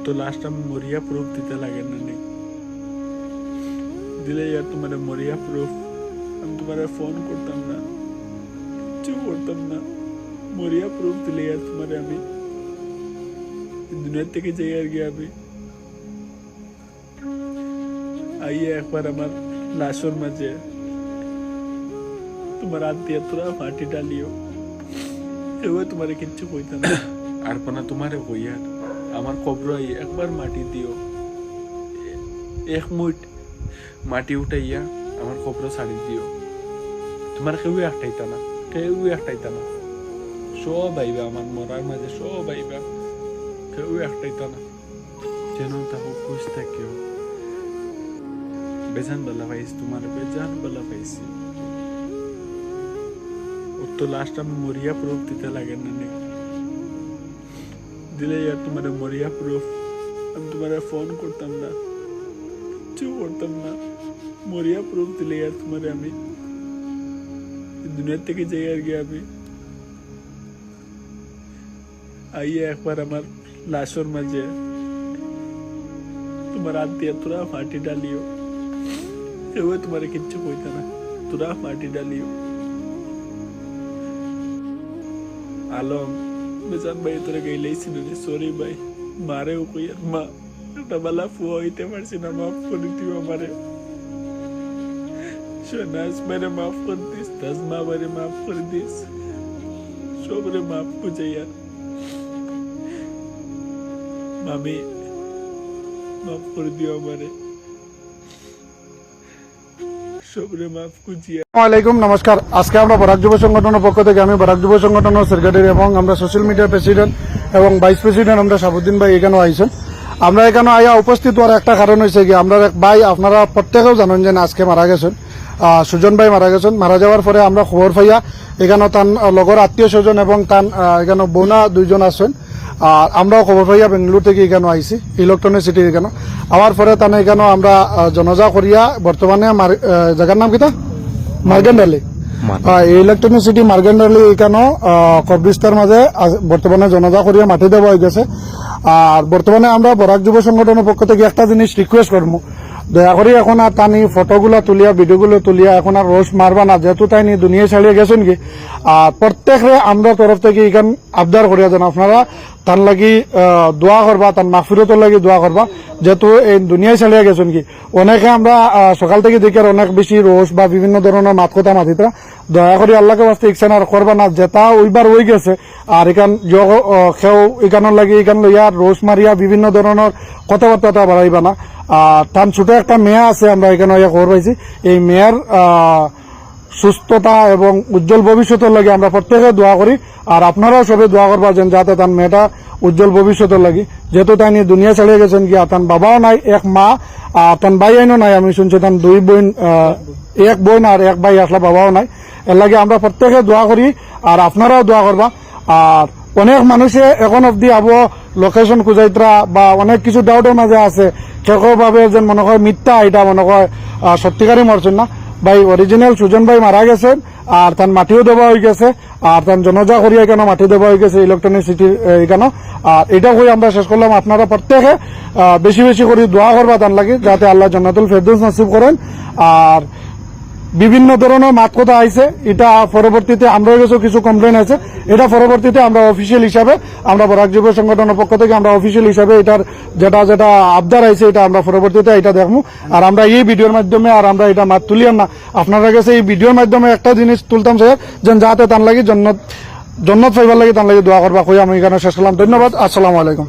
तो last time Moriya proof दिते लगे ना नहीं दिले यार तुम्हारे मोरिया प्रूफ हम तुम्हारे फोन करतम ना क्यों करतम ना मोरिया प्रूफ दिले यार तुम्हारे अभी दुनिया থেকে जाइए गया अभी आइए एक बार हमार लाशोर मजे तुम्हारा दिया तुरा माटी डालियो এবার তোমারে কিচ্ছু কইতাম না আর কোনা তোমারে কইয়ার আমার কবর একবার মাটি দিও এক মুঠ মাটি উঠাইয়া আমার কবর ছাড়ি দিও তোমার কেউ একটাইতা না সব আইবা আমার মরার মাঝে সব আইবা কেউ একটাইতা না যেন তাকে খুশ থাকিও বেজান বলা পাইছি তোমার বেজান বলা পাইছি तो लास्ट टाइम मोरिया प्रूफ दिते लगे ना नहीं दिले यार तुम्हारे मोरिया प्रूफ हम तुम्हारे फोन करतम ना क्यों करतम ना मोरिया प्रूफ दिले यार तुम्हारे अभी दुनिया থেকে जाइए गया अभी आइए एक बार हमार लाशोर मजे तुम्हारा दिया तुरा माटी डालियो এবার तुम्हारे किच्छु কইতা না तुरा माटी डालियो आलम बेचान भाई তোরে গেইলাইছি না সরি ভাই মারেও কই আর মা একটা বালা ফুয়া হইতে পারছি না মাফ করে দিও আমারে শোনাস মেরে মাফ করে দিস দশ মা বারে মাফ করে দিস সবরে মাফ করে यार মামি মাফ করে দিও আমারে সবরে মাফ কুজিয়া আসসালামাইকুম নমস্কার। আজকে আমরা বরাক যুব সংগঠনের পক্ষ থেকে আমি বরাক যুব সংগঠনের সেক্রেটারি এবং আমরা সোশ্যাল মিডিয়া প্রেসিডেন্ট এবং ভাইস প্রেসিডেন্ট আমরা সাবুদ্দিন ভাই এখানে আইছেন। আমরা এখানে আইয়া উপস্থিত হওয়ার একটা কারণ হয়েছে কি আমরা এক ভাই আপনারা প্রত্যেকেও জানেন যে আজকে মারা গেছেন, সুজন ভাই মারা গেছেন। মারা যাওয়ার পরে আমরা খবর পাইয়া এখানে তার লগর আত্মীয় স্বজন এবং তার এখানে বোনা দুইজন আছেন। আর আমরাও খবর পাইয়া বেঙ্গালুরু থেকে এখানে আইছি ইলেকট্রনিক সিটি এখানে আওয়ার পরে তানে এখানে আমরা জনজা করিয়া বর্তমানে জায়গার নাম কিতা মার্গেন্ডালি ইলেকট্রনিক সিটি মার্গেন্ডালি এখানে কবরিস্তার মাঝে বর্তমানে জনজা করিয়া মাটি দেওয়া হয়ে গেছে। আর বর্তমানে আমরা বরাক যুব সংগঠনের পক্ষ থেকে একটা জিনিস রিকোয়েস্ট করবো, দয়া করে এখন আর তানি ফটোগুলা তুলিয়া ভিডিওগুলো তুলিয়া এখন আর রোজ মারবা না, যেহেতু তাই নি দুনিয়া ছাড়িয়ে গেছেন কি। আর প্রত্যেকে আমরা তরফ থেকে এখান আবদার করিয়া যেন আপনারা তার লাগি দোয়া করবা, তার মাগফিরাতের লাগি দোয়া করবা, যেহেতু এই দুনিয়ায় ছাড়িয়ে গেছেন কি। অনেকে আমরা সকাল থেকে দেখি আর অনেক বেশি রোজ বা বিভিন্ন ধরনের মাত কথা মাতিতা, দয়া করে আল্লাহকে বাস্তে ইকসান আর করবা না, যেটা ওইবার হয়ে গেছে। আর এখান খেও এখানোর লাগি এখান লইয়া রোজ মারিয়া বিভিন্ন ধরনের কথাবার্তা বাড়াইবা না। তার ছোট একটা মেয়ে আছে, আমরা এখানে খবর পাইছি, এই মেয়ের সুস্থতা এবং উজ্জ্বল ভবিষ্যতের লাগে আমরা প্রত্যেকে দোয়া করি। আর আপনারাও সবাই দোয়া করবা যেন যাতে তার মেয়েটা উজ্জ্বল ভবিষ্যতের লাগে, যেহেতু তাই নিয়ে দুনিয়া ছাড়িয়ে গেছেন কি। তার বাবাও নাই, এক মা, তার ভাই আইনও নাই, আমি শুনছি তার দুই বোন, এক বোন আর এক ভাই আসলে বাবাও নাই। এর লাগে আমরা প্রত্যেকে দোয়া করি আর আপনারাও দোয়া করবা। আর অনেক মানুষে এখন অব্দি আবো লোকেশন খুঁজাইতরা বা অনেক কিছু ডাউটের মাঝে আছে, কেউ ভাবে যে মনে হয় মিথ্যা, এটা মনে হয় সত্যিকারই মরছেন না। ভাই অরিজিনাল সুজন ভাই মারা গেছেন আর তার মাটিও দেওয়া হয়ে গেছে আর তার জনজা করিয়া কেন মাটি দেওয়া হয়ে গেছে ইলেকট্রনিক সিটির এখানে। আর এটা হয়ে আমরা শেষ করলাম। আপনারা প্রত্যেকে বেশি বেশি করে দোয়া করবা তার লাগে, যাতে আল্লাহ জান্নাতুল ফেরদৌস নসিব করেন। আর বিভিন্ন ধরনের মাত কথা আইছে, এটা পরবর্তীতে আমরাও কিছু কমপ্লেন আছে, এটা পরবর্তীতে আমরা অফিসিয়াল হিসাবে আমরা বরাক যুব সংগঠনের পক্ষ থেকে আমরা অফিসিয়াল হিসাবে এটার যেটা আবদার আইছে এটা আমরা পরবর্তীতে এটা দেখবো। আর আমরা এই ভিডিওর মাধ্যমে আর আমরা এটা মাত তুলিয়াম না, আপনার কাছে এই ভিডিওর মাধ্যমে একটা জিনিস তুলতাম স্যার, যেন যাতে তার লাগে জন্নত পাইবার লাগে তার লাগে দোয়া করবা কই আমি এখানে শেষ করলাম। ধন্যবাদ, আসসালামু আলাইকুম।